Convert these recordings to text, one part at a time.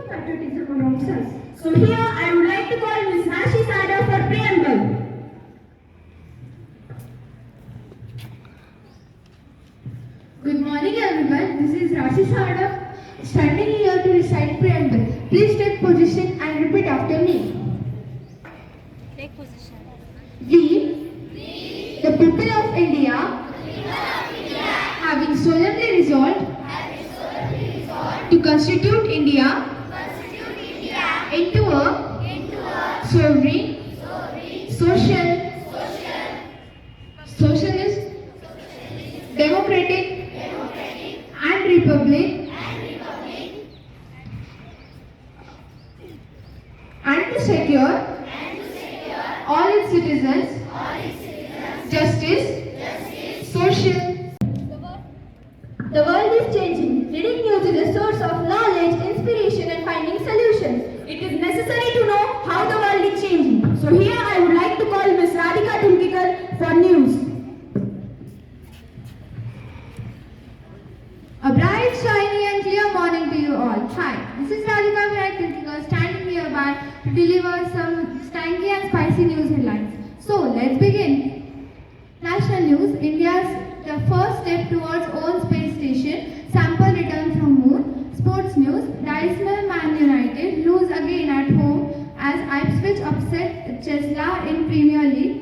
patriotism amongst us. So here I would like to call Ms. Rashi Sada for preamble. Good morning everyone, this is Rashi Sada standing here to recite preamble. Please take position and repeat after me. Take position. We, the people of India, having solemnly resolved to constitute India into a sovereign, socialist, democratic and republic, and to secure all its citizens justice, social. The world is changing. Reading news is a source of knowledge, inspiration and finding solutions. It is necessary to know how the world is changing. So here I would like to call Ms. Radhika Tulkikar for news. A bright, shiny and clear morning to you all. Hi, this is Radhika Tulkikar standing hereby to deliver some stanky and spicy news headlines. So let's begin. National news: India's the first step towards own space station. Sample return from moon. Sports news: Arsenal Man United lose again at home as Ipswich upset Chelsea in Premier League.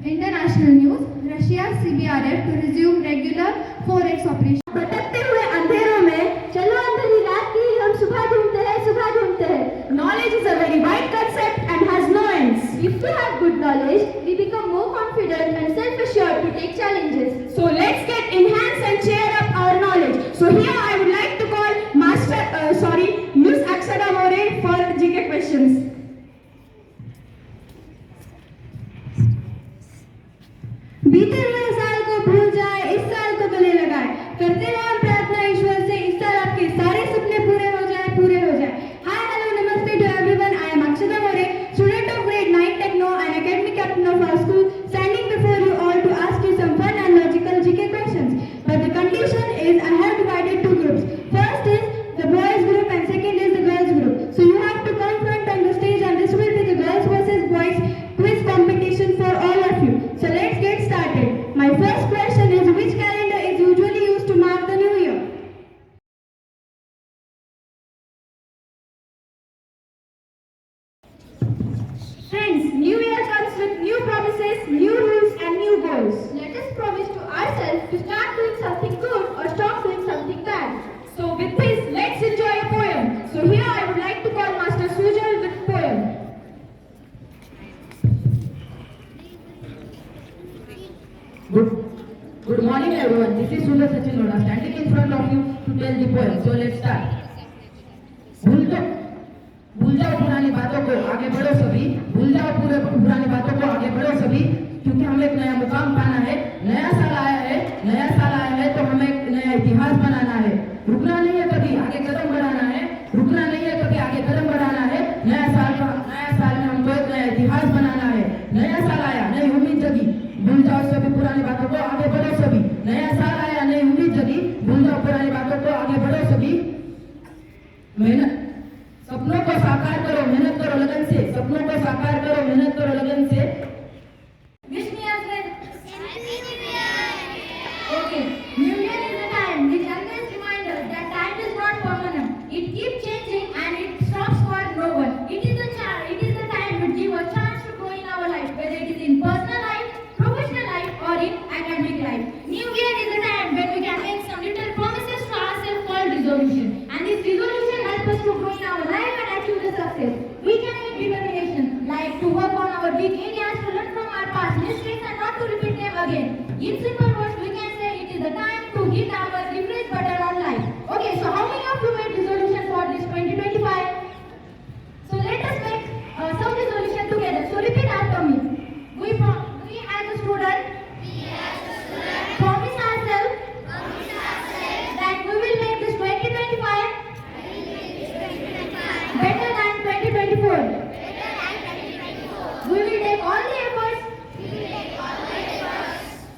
International news: Russia's CBRF to resume regular 4X operation. भटकते हुए अंधेरों में चलो अंधेरी रात की हम सुबह ढूंढते हैं. Knowledge is a very wide concept and has no ends. If we have good knowledge, we become more confident and self-assured to take challenges. So let's get enhanced and cheer up our knowledge. So here I would like to call Ms. Aksara More for GK questions. बीते हुए साल को भूल जाए, इस साल को गले लगाए. करते रहो प्रार्थना ईश्वर से, इस साल आपके सारे सपने पूरे हो जाए. Hi, hello, namaste to everyone. I am Akshata More, student of grade 9 Techno and academic captain of our school, standing before you all to ask you some fun and logical GK questions. But the condition is I have divided two groups. First is the boys group and second is the girls group. So you have to confront on the stage and this will be the girls versus boys quiz competition for all of you. So let's get started. My first question is, which calendar is usually used to mark the new year? Friends, new year comes with new promises, new rules and new goals. Let us promise to ourselves to start doing something good or stop doing something bad. So with this, let's enjoy a poem. So here I would like to call Master Sujal with poem. Good morning everyone. This is Sundar Sachin Lona standing in front of you to tell the poem. So let's start. भूल जाओ पुरानी बातों को, आगे बढ़ो सभी. भूल जाओ पुरानी बातों को, आगे बढ़ो सभी. क्योंकि हमें एक नया मुकाम पाना है. नया साल आया है तो हमें एक नया इतिहास बनाना है. रुकना नहीं है कभी, आगे कदम बढ़ाना है. नया साल में हमको एक नया इतिहास बनाना है. नया साल आया, नई उम्मीद जगी. भूल जाओ सभी पुरानी बातों को, आगे बढ़ो सभी. नया साल आया, नई उम्मीद जगी. भूल जाओ पुरानी बातों को, आगे बढ़ो सभी. मेहनत सपनों को साकार करो, मेहनत करो लगन से. सपनों को साकार करो, मेहनत करो लगन से. Wish me as well. Okay. New Year is the time, the youngest reminder that time is not permanent. It keeps changing and it stops for no one. It is the time to give a chance to grow in our life, whether it is in personal life, professional life or in academic life. New Year is the time when we can make some little promises to ourselves called resolution. And this resolution helps us to grow in our life and achieve the success. We can make determination, like to work on our big areas, to learn from our past mistakes and not to repeat them again. In simple words, we can say it is the time to hit our refresh button on life. Okay, so how many of you made resolution for this 2025? So let us make some resolution together. So repeat after me. We as a student promise ourselves that we will make this 2025 better than 2024. We will take all the efforts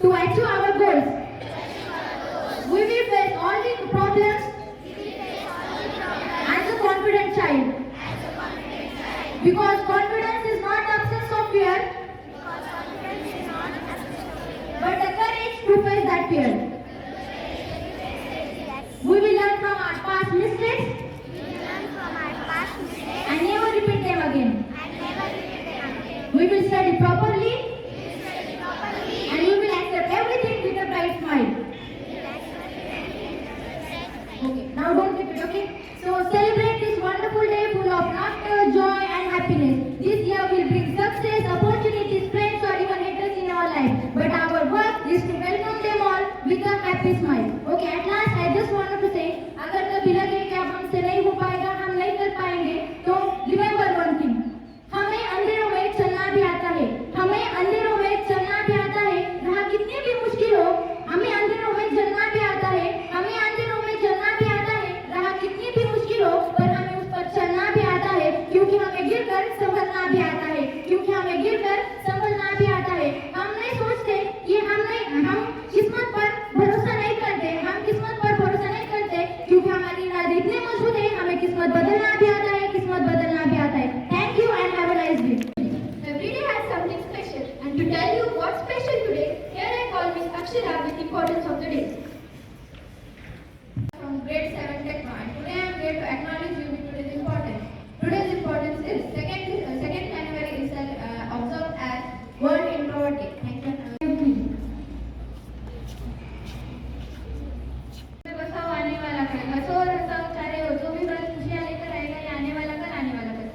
to achieve our Because confidence is not the absence of fear, but the courage to face that fear. We will learn from our past mistakes and never repeat them again. We will study properly and we will accept everything with a bright smile. Okay, now don't keep it, okay? So celebrate this wonderful day full of laughter, joy and happiness. This year will bring success, opportunities, friends or even haters in our life. But our work is to welcome them all with a happy smile. Okay, at last I just wanted to say, अगर कभी लगे कि अब हमसे नहीं हो पाएगा, हम नहीं कर पाएंगे, तो remember one thing. हमें अंधेरों में चलना भी आता है. हमें अंधेरों में चलना भी आता है. राह कितनी भी मुश्किल हो, हमें अंधेरों में चलना भी आता है. हमें अंधेरों में चलना भी आता है. राह कितनी भी मुश्किल हो, पर हमें उस पर चलना भी आता है, क्योंकि हमें गिरकर संभलना भी आता है. क्योंकि हमें गिरकर संभलना भी आता है. हम नहीं सोचते कि हम किस्मत पर भरोसा नहीं करते. हम किस्मत पर भरोसा नहीं करते, क्योंकि हमारी इरादे इतने मजबूत है. हमें किस्मत बदलना भी आता है. किस्मत बदलना भी आता है. Thank you and have a nice day. Every day has something special, and to tell you what's special today, here I call Miss Akshara with importance of the day. From grade 7 Techno, and today I am here to acknowledge you with today's importance. Today's importance is 2nd January is observed as World Introvert Day. Thank you. बसाओ आने वाला कल, हंसो और हंसाओ चारे हो, जो भी बात खुशियाँ लेकर आएगा ये आने वाला कल, आने वाला कल.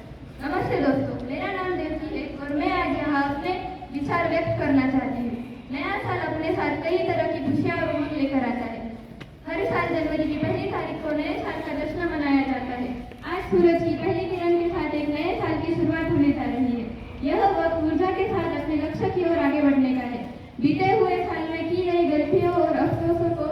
नमस्ते दोस्तों, मेरा नाम देवकी है और मैं आज यहाँ अपने विचार व्यक्त करना चाहती हूँ. नया साल अपने साथ कई तरह की खुशियाँ और उमंग लेकर आता है. हर साल जनवरी की पहली तारीख को नए साल का जश्न मनाया जाता है. आज सूरज की पहली किरण के साथ एक नए साल की शुरुआत होने जा रही है. यह वक्त ऊर्जा के साथ अपने लक्ष्य की ओर आगे बढ़ने का है. बीते हुए साल में की गई गलतियों और अफसोसों को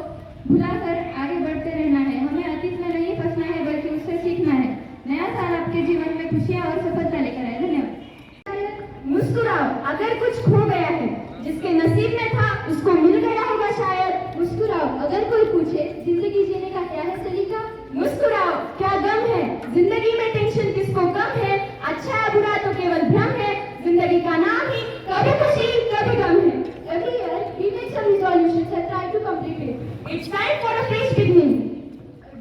भुलाकर आगे बढ़ते रहना है. हमें अतीत में नहीं फंसना है, बल्कि उससे सीखना है. नया साल आपके जीवन में खुशियाँ और सफलता लेकर आए. धन्यवाद. मुस्कुराओ अगर कुछ खो गया है, जिसके नसीब में था उसको मिल गया होगा शायद. मुस्कुराओ अगर कोई पूछे जिंदगी जीने का क्या है सलीका. मुस्कुराओ क्या गम है, जिंदगी में टेंशन किसको कम है. अच्छा या बुरा तो केवल भ्रम है, जिंदगी का नाम ही कभी खुशी कभी गम है. Every year we make some resolutions and try to complete it. It's time for a fresh beginning.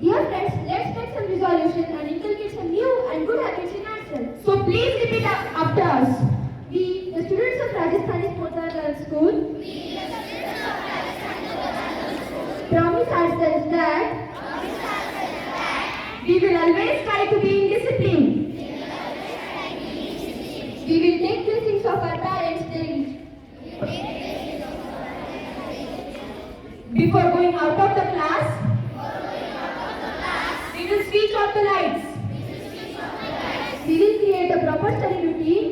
Dear friends, let's take some resolutions and inculcate some new and good habits in ourselves. So please repeat after us. We, the students of Rajasthani Sports Girls School, promise ourselves that we will always try to be in discipline. We will take blessings of our parents daily. Before going out of the class, we will switch off the lights. We will create a proper study routine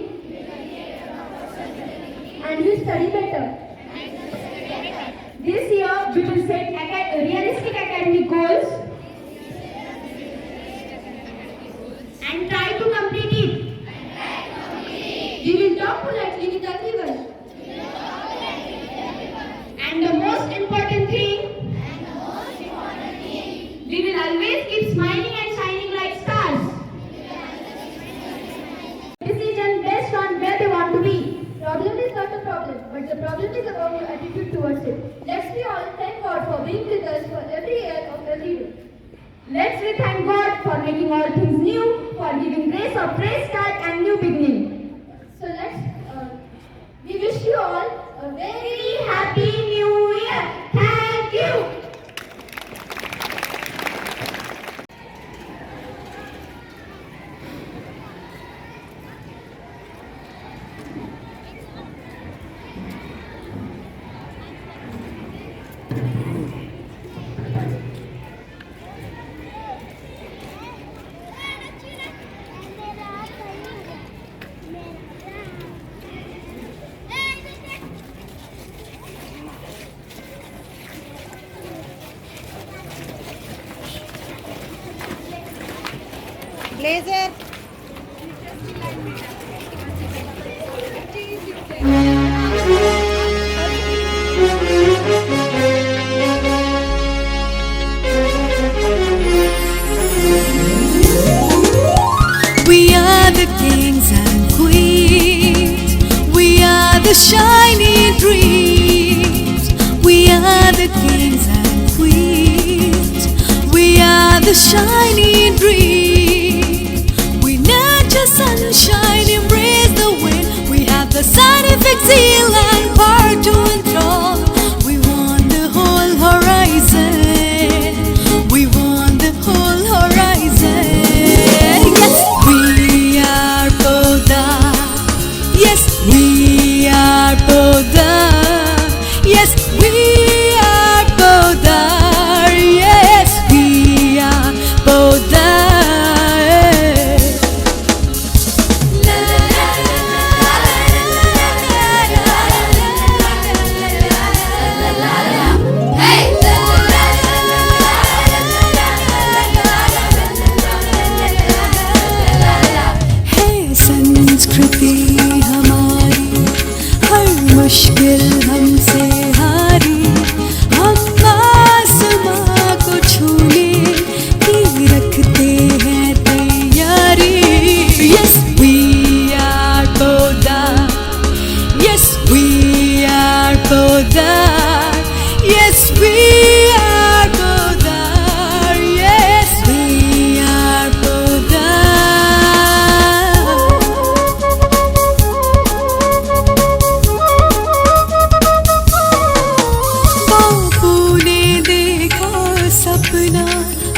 and will study better. This year, we will set realistic academic goals and try to complete it. We will talk politely with everyone. And the most important thing, we will always keep smiling and shining like stars. Decision based on where they want to be. Problem is not a problem, but the problem is about your attitude towards it. Let's be all thank God for being with us for every year of every day. Let's we thank God for making all things new, for giving grace of fresh start and new beginning. So we wish you all a very happy new year. Thank you. Blazer We are the kings and queens. We are the shining dreams. We are the kings and queens. We are the shining dreams. We nurture sunshine, embrace the wind. We have the scientific zeal and power to enthrall. We want the whole horizon. We want the whole horizon. Yes, we are Boda. Yes, we are Boda. Yes, we are Boda. Yes, we are Boda. है संस्कृति हमारी, हर मुश्किल हमसे हारी। हम आसमां को छूने की रखते हैं तैयारी। Yes, we are Boda. Yes, we are Boda. Yes, we are Boda. Yes, we are Boda. बापू ने देखा सपना,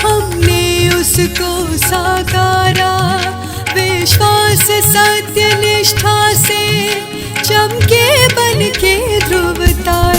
हमने उसको साकारा। विश्वास सत्य निष्ठा से चमके बन के ध्रुव तारा।